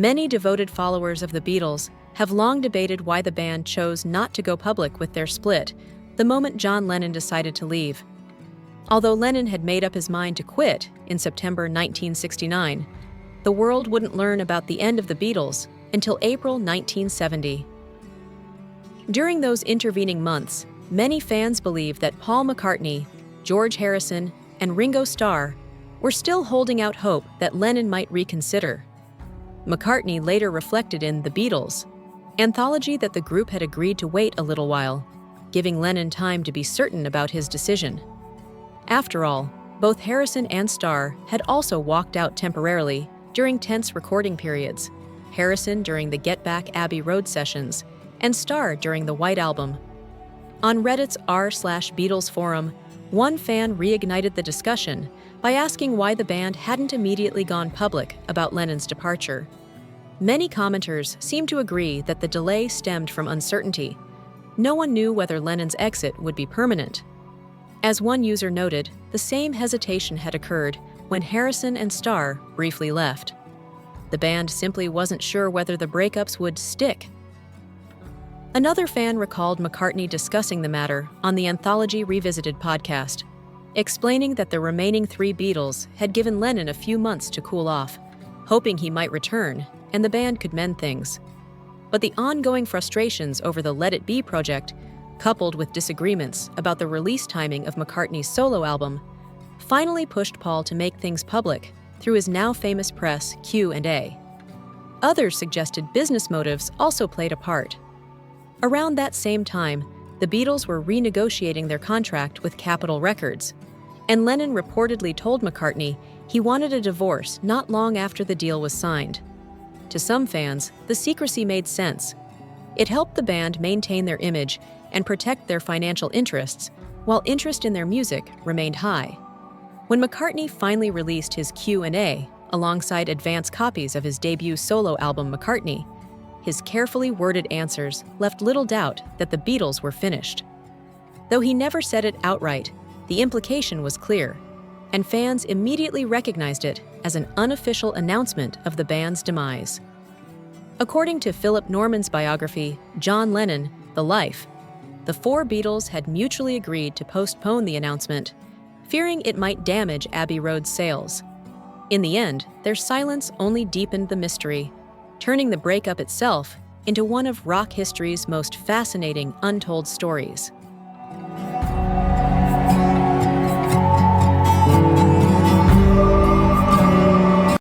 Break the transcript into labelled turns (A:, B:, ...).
A: Many devoted followers of the Beatles have long debated why the band chose not to go public with their split the moment John Lennon decided to leave. Although Lennon had made up his mind to quit in September 1969, the world wouldn't learn about the end of the Beatles until April 1970. During those intervening months, many fans believe that Paul McCartney, George Harrison, and Ringo Starr were still holding out hope that Lennon might reconsider. McCartney later reflected in The Beatles, anthology that the group had agreed to wait a little while, giving Lennon time to be certain about his decision. After all, both Harrison and Starr had also walked out temporarily during tense recording periods, Harrison during the Get Back Abbey Road sessions, and Starr during the White Album. On Reddit's r/Beatles forum, one fan reignited the discussion by asking why the band hadn't immediately gone public about Lennon's departure. Many commenters seemed to agree that the delay stemmed from uncertainty. No one knew whether Lennon's exit would be permanent. As one user noted, the same hesitation had occurred when Harrison and Starr briefly left. The band simply wasn't sure whether the breakups would stick. Another fan recalled McCartney discussing the matter on the Anthology Revisited podcast, explaining that the remaining three Beatles had given Lennon a few months to cool off, hoping he might return and the band could mend things. But the ongoing frustrations over the Let It Be project, coupled with disagreements about the release timing of McCartney's solo album, finally pushed Paul to make things public through his now famous press Q&A. Others suggested business motives also played a part. Around that same time, the Beatles were renegotiating their contract with Capitol Records, and Lennon reportedly told McCartney he wanted a divorce not long after the deal was signed. To some fans, the secrecy made sense. It helped the band maintain their image and protect their financial interests, while interest in their music remained high. When McCartney finally released his Q&A alongside advance copies of his debut solo album McCartney, his carefully worded answers left little doubt that the Beatles were finished. Though he never said it outright, the implication was clear, and fans immediately recognized it as an unofficial announcement of the band's demise. According to Philip Norman's biography, John Lennon, The Life, the four Beatles had mutually agreed to postpone the announcement, fearing it might damage Abbey Road's sales. In the end, their silence only deepened the mystery, turning the breakup itself into one of rock history's most fascinating untold stories.